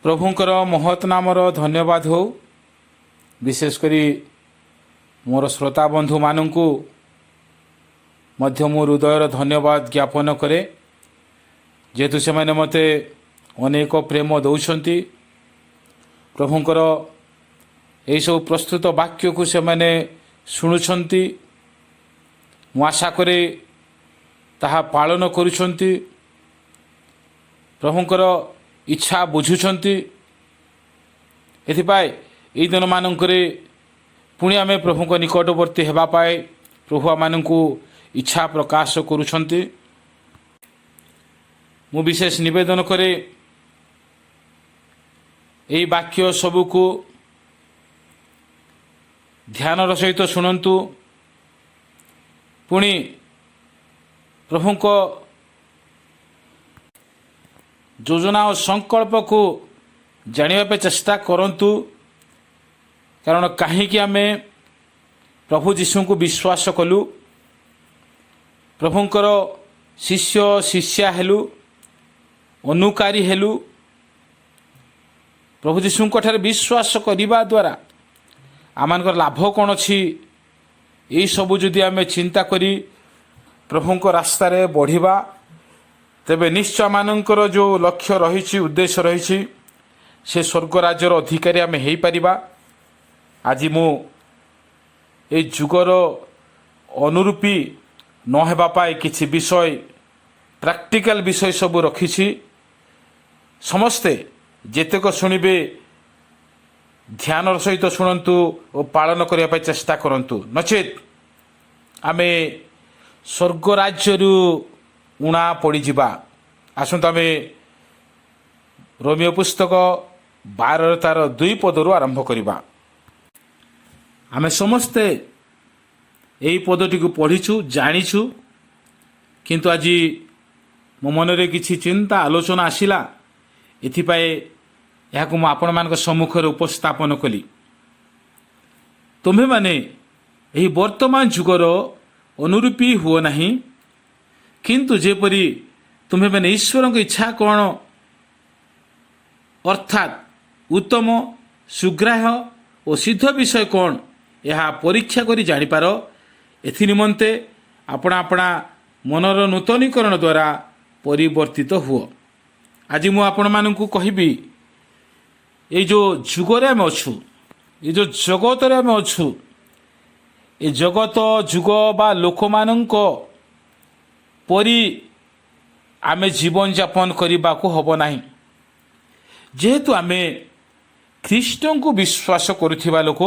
प्रभुंकर महत् नामर धन्यवाद हो। विशेषकर मोर श्रोता बंधु मानू मध्य मो हृदयर धन्यवाद ज्ञापन करे जेहेतु से मैंने मते अनेक प्रेम दौरान प्रभुंकर यही सब प्रस्तुत वाक्य को से मैंने शुणुंट मु आशा करे ताहा पालन करुछंती प्रभुंकर इच्छा बुझुछंती एथिपाई एई दिन मानकरे पुणी आमे प्रभु को निकटवर्ती हेबा पाए प्रभु मानकु इच्छा प्रकाश करुछंती। मु विशेष निवेदन करे एई वाक्य सबुको ध्यानर सहित शुणंतु पुणी प्रभु को योजना और संकल्प को जानिबा चेष्टा करंतु कारण कहीं आमे प्रभु जीशु को विश्वास कलु प्रभुंकर शिष्य शिष्या हेलु अनुकारी हेलु प्रभु जीशु ठारे विश्वास करने द्वारा आमानकर लाभ कौन अच्छी यही सबू जदि आमे चिंता करी प्रभुंक रास्तार बढ़िबा तेबे निश्चय मानकर जो लक्ष्य रही उद्देश्य रही से स्वर्ग राज्यर अधिकारी आमे हेई परिबा। आज मु ए जुगर अनुरूपी न हेबा पाए किछि विषय प्रैक्टिकल विषय सब रखी समस्ते जेतेक शुणिबे ध्यान सहित शुणु और पालन करने चेष्टा करंतु नचेत आमे स्वर्ग राज्यरू उणा पड़ीजा। आसतु आमे रोमियो पुस्तक 12 तार 2 पदरू आरंभ करिबा। आमे समस्ते यही पदटी को पढ़ीछु जानीछु किंतु आज मो मनरे किछि चिंता आलोचना आसिला एथिपाई यह को आपण मान सम्मुखें उपस्थापन कली। तुम्हें माने यही वर्तमान जुगर अनुरूपी हुओ नहीं किंतु जेपरी तुम्हें मैंने ईश्वर की इच्छा कौन अर्थात उत्तम सुग्राह्य और सिद्ध विषय कौन यह परीक्षा करी जानिपार एथि निमंते अपना अपना मनर नूतनीकरण द्वारा परिवर्तित हुओ। आज मु आपण मानकु कहिबी ये जो जुगरे आम अच्छु ये जो जगत आम अच्छु ये जगत जुग बा लोक मानक परी आमे जीवन यापन करने को हब नहीं जेहेतु आमे ख्रीष्ट को विश्वास करुथिबा लोक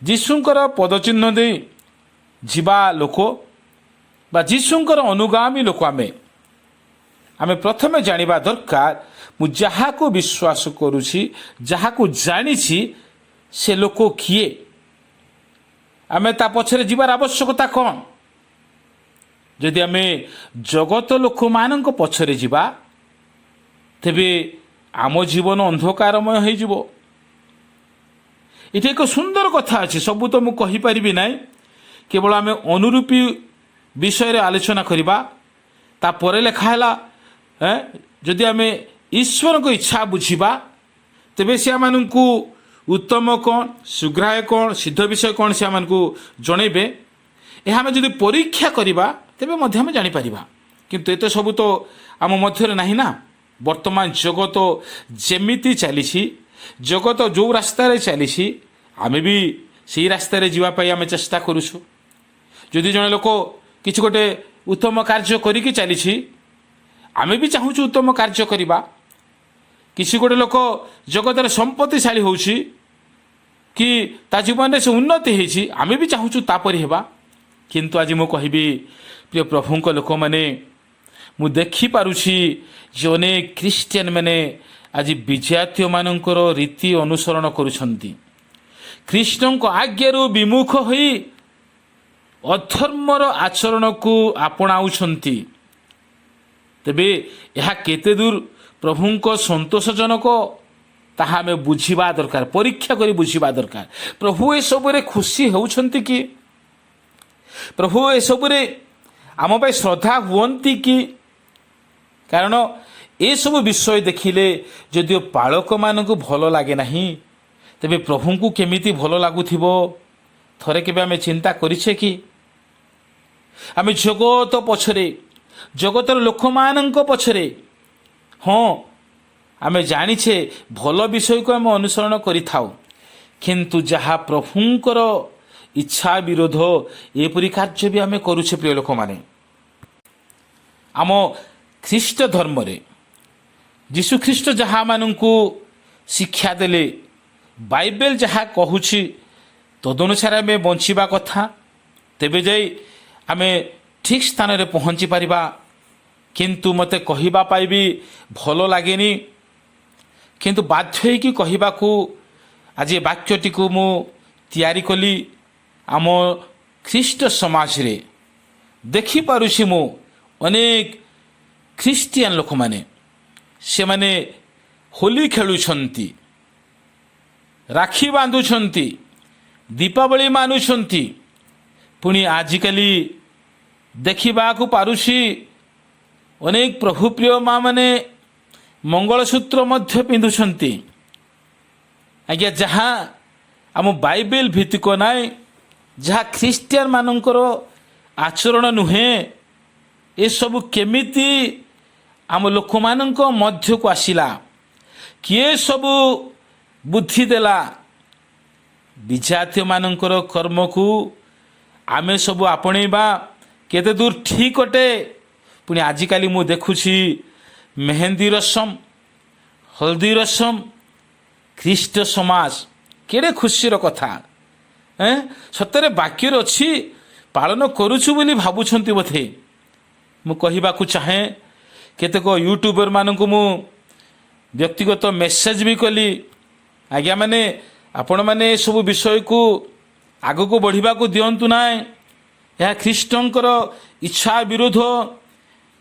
जीशुंकर पदचिन्ह दे जीवा लोक बा जीशुंकर अनुगामी लोक आमे प्रथमे जानिबा दरकार मु जहा को विश्वास करुछि जहा को जानिछि से लोक किए आमे ता पछरे जीवार आवश्यकता कौन जदि आमे जगत लोक मानक पछरे जीवा तेबे आम जीवन अंधकारमय हो जीवो। इथे एक सुंदर कथा अच्छी सबू तो मुझे कहीपरि ना केवल आमे अनुरूपी विषय आलोचना करवा तापर लिखाला जदि आमे ईश्वर को इच्छा बुझा तेबे से मानू उत्तम कौन सुग्राह्य कौन सिद्ध विषय कौन से आमको जनइबे यह आम जदि परीक्षा करवा तेबे मध्य आम जापर किंतु एत सब तो आम मध्य नहीं ना। वर्तमान जगत जेमिति चली जगत जो रास्तार चली आमे भी से रास्तार जीवाई आम चेष्टा करुछु। जदि जड़े लोक किसी गोटे उत्तम कार्य करिकी चली आमे भी चाहूँ उत्तम कार्य करवा किसी गोटे लोक जगत संपत्तिशाली होउछि कि ता जीवन से उन्नति होइछि आमे भी चाहूँ तापरी हेबा किंतु आज मु कहबी प्रिय प्रभुंक लोक माने मु देखि पारुछि जे अनेक ख्रीस्टियन माने आज विजातीय मानकर रीति अनुसरण करुछंती ख्रीष्टों को आज्ञारू विमुख होई अधर्मर आचरण को आपणाउछंती तेबे यह केते दूर प्रभुंक संतोषजनक ताहा हमें बुझिबा दरकार परीक्षा करी बुझिबा दरकार। प्रभु ए सबरे खुशी होउछंती कि प्रभु ए सबरे आम श्रद्धा हुअंती कि कारण ଏସବୁ ବିଷୟ ଦେଖିଲେ ଯଦିଓ ପାଳକମାନଙ୍କୁ ଭଲ ଲାଗେ ନାହିଁ, ତେବେ ପ୍ରଭୁଙ୍କୁ କେମିତି ଭଲ ଲାଗୁଥିବ ଥରେ କେବେ ଆମେ ଚିନ୍ତା କରିଛେ କି? ଆମେ ଜଗତ ପଛରେ, ଜଗତର ଲୋକମାନଙ୍କ ପଛରେ, ହଁ ଆମେ ଜାଣିଛେ ଭଲ ବିଷୟକୁ ଆମେ ଅନୁସରଣ କରିଥାଉ, କିନ୍ତୁ ଯାହା ପ୍ରଭୁଙ୍କର ଇଚ୍ଛା ବିରୋଧ ଏପରି କାର୍ଯ୍ୟ ବି ଆମେ କରୁଛେ। ପ୍ରିୟ ଲୋକମାନେ, ଆମ ଖ୍ରୀଷ୍ଟ ଧର୍ମରେ ଯୀଶୁଖ୍ରୀଷ୍ଟ ଯାହାମାନଙ୍କୁ ଶିକ୍ଷା ଦେଲେ, ବାଇବେଲ ଯାହା କହୁଛି ତଦନୁସାରେ ଆମେ ବଞ୍ଚିବା କଥା, ତେବେ ଯାଇ ଆମେ ଠିକ୍ ସ୍ଥାନରେ ପହଞ୍ଚି ପାରିବା। କିନ୍ତୁ ମୋତେ କହିବା ପାଇଁ ବି ଭଲ ଲାଗେନି, କିନ୍ତୁ ବାଧ୍ୟ ହୋଇକି କହିବାକୁ ଆଜି ବାକ୍ୟଟିକୁ ମୁଁ ତିଆରି କଲି। ଆମ ଖ୍ରୀଷ୍ଟ ସମାଜରେ ଦେଖିପାରୁଛି ମୁଁ ଅନେକ ଖ୍ରୀଷ୍ଟିଆନ ଲୋକମାନେ, ସେମାନେ ହୋଲି ଖେଳୁଛନ୍ତି, ରାକ୍ଷୀ ବାନ୍ଧୁଛନ୍ତି, ଦୀପାବଳି ମାନୁଛନ୍ତି, ପୁଣି ଆଜିକାଲି ଦେଖିବାକୁ ପାରୁଛି ଅନେକ ପ୍ରଭୁପ୍ରିୟ ମା ମାନେ ମଙ୍ଗଳସୂତ୍ର ମଧ୍ୟ ପିନ୍ଧୁଛନ୍ତି। ଆଜ୍ଞା, ଯାହା ଆମ ବାଇବେଲ ଭିତ୍ତିକ ନାହିଁ, ଯାହା ଖ୍ରୀଷ୍ଟିଆନ ମାନଙ୍କର ଆଚରଣ ନୁହେଁ, ଏସବୁ କେମିତି ଆମ ଲୋକମାନଙ୍କ ମଧ୍ୟକୁ ଆସିଲା? କିଏ ସବୁ ବୁଦ୍ଧି ଦେଲା? ବିଜାତୀୟମାନଙ୍କର କର୍ମକୁ ଆମେ ସବୁ ଆପଣେଇବା କେତେ ଦୂର ଠିକ୍ ଅଟେ? ପୁଣି ଆଜିକାଲି ମୁଁ ଦେଖୁଛି ମେହେନ୍ଦୀ ରସମ, ହଳଦୀ ରସମ, ଖ୍ରୀଷ୍ଟ ସମାଜ କେଡ଼େ ଖୁସିର କଥା। ସତରେ ବାକ୍ୟରେ ଅଛି, ପାଳନ କରୁଛୁ ବୋଲି ଭାବୁଛନ୍ତି ବୋଧେ। ମୁଁ କହିବାକୁ ଚାହେଁ, କେତେକ ୟୁଟ୍ୟୁବର ମାନଙ୍କୁ ମୁଁ ବ୍ୟକ୍ତିଗତ ମେସେଜ ବି କଲି, ଆଜ୍ଞା ମାନେ ଆପଣମାନେ ଏସବୁ ବିଷୟକୁ ଆଗକୁ ବଢ଼ିବାକୁ ଦିଅନ୍ତୁ ନାହିଁ, ଏହା ଖ୍ରୀଷ୍ଟଙ୍କର ଇଚ୍ଛା ବିରୋଧ।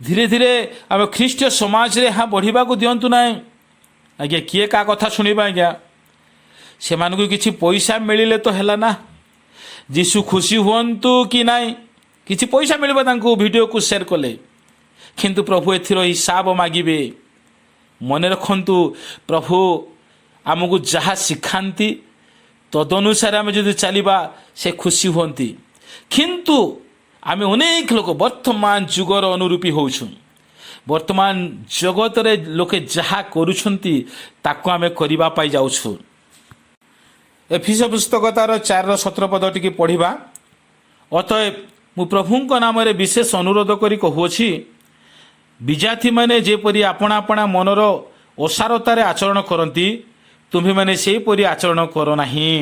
ଧୀରେ ଧୀରେ ଆମ ଖ୍ରୀଷ୍ଟ ସମାଜରେ ଏହା ବଢ଼ିବାକୁ ଦିଅନ୍ତୁ ନାହିଁ। ଆଜ୍ଞା, କିଏ କାହା କଥା ଶୁଣିବା? ଆଜ୍ଞା, ସେମାନଙ୍କୁ କିଛି ପଇସା ମିଳିଲେ ତ ହେଲା ନା, ଯୀଶୁ ଖୁସି ହୁଅନ୍ତୁ କି ନାହିଁ, କିଛି ପଇସା ମିଳିବ ତାଙ୍କୁ ଭିଡ଼ିଓକୁ ସେୟାର କଲେ, କିନ୍ତୁ ପ୍ରଭୁ ଏଥିର ହିସାବ ମାଗିବେ। ମନେ ରଖନ୍ତୁ, ପ୍ରଭୁ ଆମକୁ ଯାହା ଶିଖାନ୍ତି ତଦନୁସାରେ ଆମେ ଯଦି ଚାଲିବା, ସେ ଖୁସି ହୁଅନ୍ତି। କିନ୍ତୁ ଆମେ ଅନେକ ଲୋକ ବର୍ତ୍ତମାନ ଯୁଗର ଅନୁରୂପୀ ହେଉଛୁ। ବର୍ତ୍ତମାନ ଜଗତରେ ଲୋକେ ଯାହା କରୁଛନ୍ତି ତାକୁ ଆମେ କରିବା ପାଇଁ ଯାଉଛୁ। ଏଫେସ ପୁସ୍ତକ ତାର 4:17 ଟିକେ ପଢ଼ିବା। ଅତଏବ ମୁଁ ପ୍ରଭୁଙ୍କ ନାମରେ ବିଶେଷ ଅନୁରୋଧ କରି କହୁଅଛି, ବିଜାତିମାନେ ଯେପରି ଆପଣା ଆପଣା ମନର ଅସାରତାରେ ଆଚରଣ କରନ୍ତି, ତୁମ୍ଭେମାନେ ସେହିପରି ଆଚରଣ କର ନାହିଁ।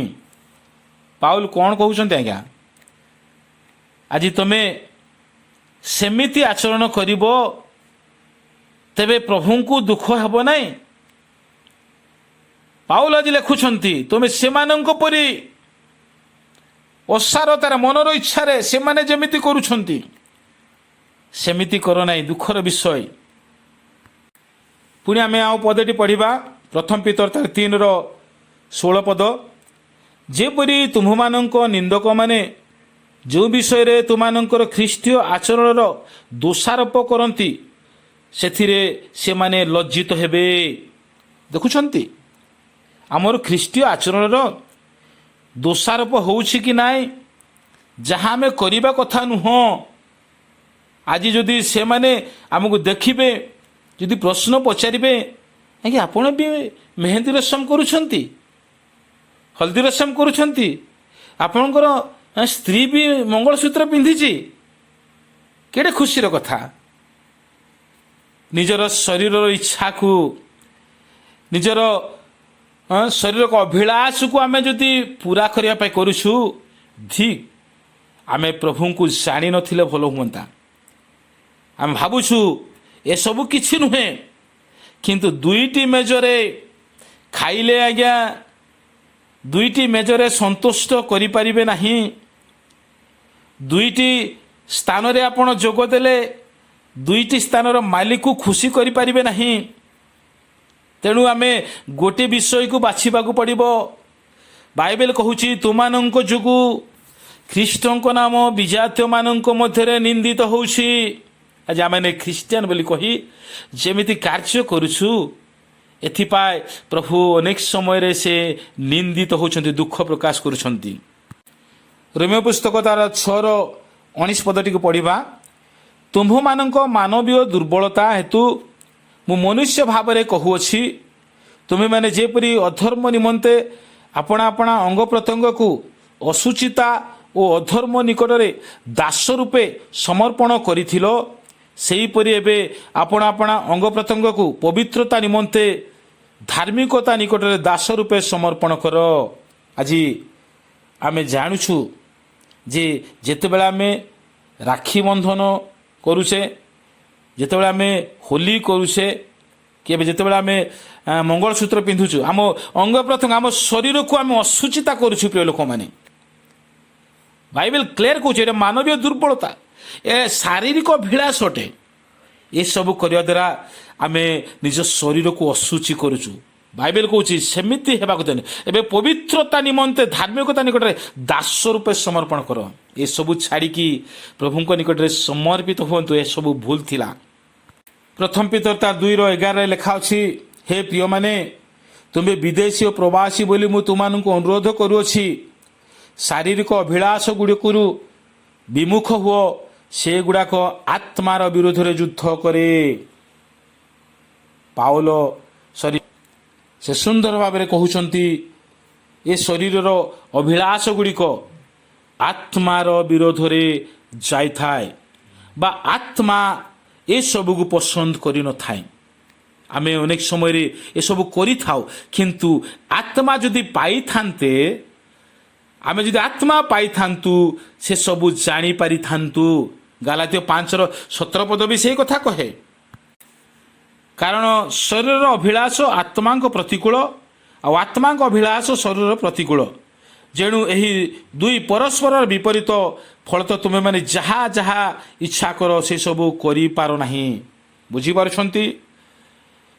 ପାଉଲ କ'ଣ କହୁଛନ୍ତି? ଆଜ୍ଞା, ଆଜି ତୁମେ ସେମିତି ଆଚରଣ କରିବ, ତେବେ ପ୍ରଭୁଙ୍କୁ ଦୁଃଖ ହେବ ନାହିଁ। ପାଉଲ ଆଜି ଲେଖୁଛନ୍ତି, ତୁମେ ସେମାନଙ୍କ ପରି ଅସାରତାରେ, ମନର ଇଚ୍ଛାରେ ସେମାନେ ଯେମିତି କରୁଛନ୍ତି ସେମିତି କର ନାହିଁ। ଦୁଃଖର ବିଷୟ। ପୁଣି ଆମେ ଆଉ ପଦଟି ପଢ଼ିବା, ପ୍ରଥମ ପିତର 3:16। ଯେପରି ତୁମ୍ଭମାନଙ୍କ ନିନ୍ଦକମାନେ ଯେଉଁ ବିଷୟରେ ତୁମମାନଙ୍କର ଖ୍ରୀଷ୍ଟୀୟ ଆଚରଣର ଦୋଷାରୋପ କରନ୍ତି, ସେଥିରେ ସେମାନେ ଲଜ୍ଜିତ ହେବେ। ଦେଖୁଛନ୍ତି, ଆମର ଖ୍ରୀଷ୍ଟୀୟ ଆଚରଣର ଦୋଷାରୋପ ହେଉଛି କି ନାହିଁ? ଯାହା ଆମେ କରିବା କଥା ନୁହଁ। ଆଜି ଯଦି ସେମାନେ ଆମକୁ ଦେଖିବେ, ଯଦି ପ୍ରଶ୍ନ ପଚାରିବେ, ଆଜ୍ଞା ଆପଣ ବି ମେହେନ୍ଦୀ ରସମ କରୁଛନ୍ତି, ହଳଦୀ ରସମ କରୁଛନ୍ତି, ଆପଣଙ୍କର ସ୍ତ୍ରୀ ବି ମଙ୍ଗଳସୂତ୍ର ପିନ୍ଧିଛି, କେଡ଼େ ଖୁସିର କଥା। ନିଜର ଶରୀରର ଇଚ୍ଛାକୁ, ନିଜର ଶରୀରକୁ ଅଭିଳାଷକୁ ଆମେ ଯଦି ପୁରା କରିବା ପାଇଁ କରୁଛୁ, ଠିକ୍ ଆମେ ପ୍ରଭୁଙ୍କୁ ଜାଣିନଥିଲେ ଭଲ ହୁଅନ୍ତା। ଆମେ ଭାବୁଛୁ ଏସବୁ କିଛି ନୁହେଁ, କିନ୍ତୁ ଦୁଇଟି ମେଜରେ ଖାଇଲେ ଆଜ୍ଞା ଦୁଇଟି ମେଜରେ ସନ୍ତୁଷ୍ଟ କରିପାରିବେ ନାହିଁ। ଦୁଇଟି ସ୍ଥାନରେ ଆପଣ ଯୋଗ ଦେଲେ ଦୁଇଟି ସ୍ଥାନର ମାଲିକକୁ ଖୁସି କରିପାରିବେ ନାହିଁ। ତେଣୁ ଆମେ ଗୋଟିଏ ବିଷୟକୁ ବାଛିବାକୁ ପଡ଼ିବ। ବାଇବେଲ କହୁଛି, ତୁମାନଙ୍କ ଯୋଗୁଁ ଖ୍ରୀଷ୍ଟଙ୍କ ନାମ ବିଜାତୀୟମାନଙ୍କ ମଧ୍ୟରେ ନିନ୍ଦିତ ହେଉଛି। आज आम ख्रीष्टियान बोली कही जेमिति कार्य करुछु एथिपाय प्रभु अनेक समय से निंदित होउछन्ति दुख प्रकाश करुछन्ति। रोमियो पुस्तक तार 6:19 पदटी को पढ़ा तुम्भ मानक मानवीय दुर्बलता हेतु मु मनुष्य भाव में कहूअछि तुम्हें मैंने जेपरी अधर्म निमंते अपना अपना अंग प्रत्यंग को असुचिता और अधर्म निकट में दास रूपे समर्पण करिथिलो सेहीपरि एबे अपना अपना अंग प्रत्यंग को पवित्रता निमंते धार्मिकता निकट में दास रूपे समर्पण कर। आज आमे जानुछु जे जेतेबेला आमे राखी बंधन करुचे जेतेबेला आमे होली करुचे कि जेतेबेला आमे मंगलसूत्र पिंधुछु आम अंग प्रत्यंग आम शरीर को आम असुचिता करुछु। प्रिय लोक माने बाइबल क्लियर कहूँ मानवीय दुर्बलता ए शारीरिक अभिलाष अटे ये सब करने द्वारा आम निज शरीर को असुचि करुचु। बाइबल कहूँ सेमिति हेबाक देने एबे पवित्रता निमंते धार्मिकता निकट में दास रूपे समर्पण कर ये सब छाड़िकी प्रभु निकट में समर्पित हूँ। ये सब भूल थिला। प्रथम पीतर तार 2:11 लिखा अछि हे प्रिय माने तुम्हें विदेशी और प्रवासी बोली मु तुमको अनुरोध करुअछि शारीरिक अभिलाष गुड़िकरु विमुख हुओ से गुड़ाक आत्मार विरोध में युद्ध करे। पाउल शरीर से सुंदर भाव में कहउछंती ए शरीर अभिलाष गुड़िक आत्मार विरोध में जाई थाए बा आत्मा ए सब को पसंद करि न थाए। आमे अनेक समय रे ए सब करि थाउ किंतु आत्मा जदि पाई थांते आमे जदि आत्मा पाई थांतु से सब जानी पारि थांतु। गालातियो 5:17 पद भी से कथा कहे कारण शरीर अभिलाष आत्मा प्रतिकूल और आत्मा अभिलाष शरीर प्रतिकूल जेणु यही दुई परस्पर विपरीत फल तो तुम्हें माने जहा जहा इच्छा कर से सब करि पारो नाही। बुझी पारुछंती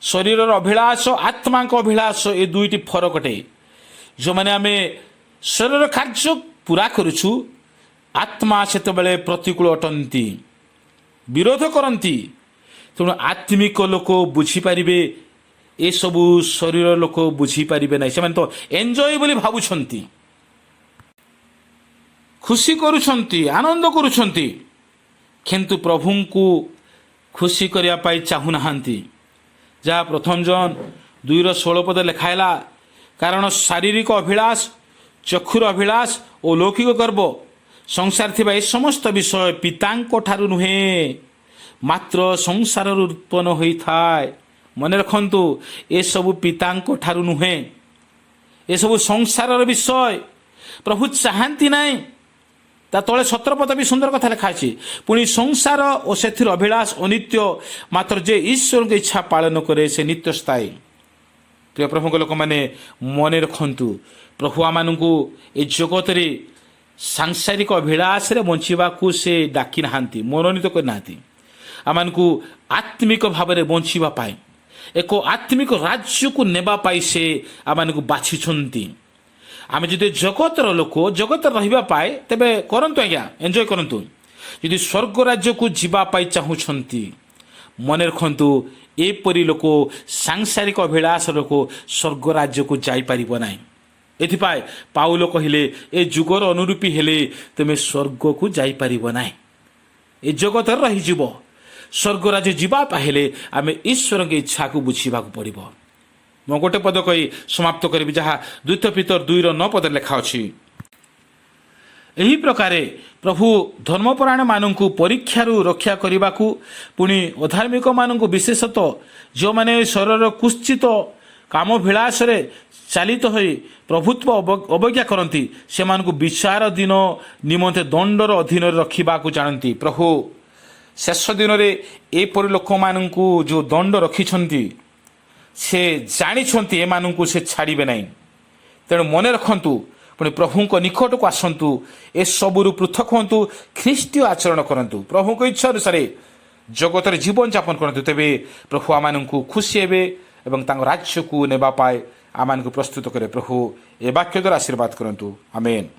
शरीर अभिलाष आत्मा अभिलाष ये दुईटी फरक अटे। जो माने आमे शरीर कार्य पूरा करुछु आत्मा सेतबेले प्रतिकूल अटंती विरोध करती। तेणु आत्मिक लोक बुझीपारे ए सबू शरीर लोक बुझीपारे ना से तो एंजॉय बोली भावुंट खुशी करुछंती आनंद करुछंती किंतु प्रभु को खुशी करने चाहू नाहांती। जहाँ प्रथम जन 2:16 पद लिखाला कारण शारीरिक अभिलाष चक्षुर अभिलाष और लौकिक गर्व संसार थिबा ए समस्त विषय पितांको ठारू नुहे मात्र संसार उत्पन्न होई थाए। मन रखंतु ए सब पितांको ठारू नुहे ए सब संसार विषय प्रभु चाहती नाई। ता तले 17 पद भी सुंदर कथा लिखा है पुणी संसार और से अभिलाष अनित्य मात्र जे ईश्वर की इच्छा पालन करे से नित्य स्थायी। प्रिय प्रभु लोक मैंने मन रखंतु प्रभु आम को ए जगत रे सांसारिक अभिलाष रे बंचीबाकू से डाकी नाहांती मनोनीत कर नाहांती। आमको आत्मिक भाव में बंचीबा पाए एक आत्मिक राज्य को नेबा पाई से आमको बाछिछंती। आम जदि जगतर लोक जगत रहिबा पाए तेबे करंतु आज्ञा एंजॉय करंतु। यदि स्वर्ग राज्य को जीवा पाई चाहूछंती मन रखंतु एपरी लोक सांसारिक अभिलाष लोक स्वर्ग राज्य को जाई परिबो नाही। एथिपाय पाउल कहिले ए जुगर अनुरूपी हेले तुम स्वर्ग को जाई परिबो नाही। ए जगत रही जीव स्वर्ग राज्य जीवा पाहिले आम ईश्वर की इच्छा को बुझीबा पड़िबो। मु गोटे पद कही समाप्त करी जहाँ 2 पीतर 2:9 पद लिखा अछि एही प्रकारे प्रभु धर्मपरायण मानू परीक्षार रक्षा करने को पुणी अधार्मिक मानू विशेषतः जो माने शरीर कुश्चित काम विलास चालित हो प्रभुत्व अवज्ञा करती से विचार दिन निमंते दंडर अधीन रखा जानती। प्रभु शेष दिन में एपरी लोक मानू जो दंड रखिछंती से जानी एमानू से छाड़े ना। तेणु मन रखंतु पुणी प्रभु निकट को आसतु ए सबुरु पृथक हूँ ख्रीष्टीय आचरण करूँ प्रभु को इच्छा अनुसार जगत जीवन यापन करूँ तेरे प्रभु आम को खुशी हे और राज्य को नेबा पाए आम प्रस्तुत करे। प्रभु ए वाक्य द्वारा आशीर्वाद करूँ आमेन।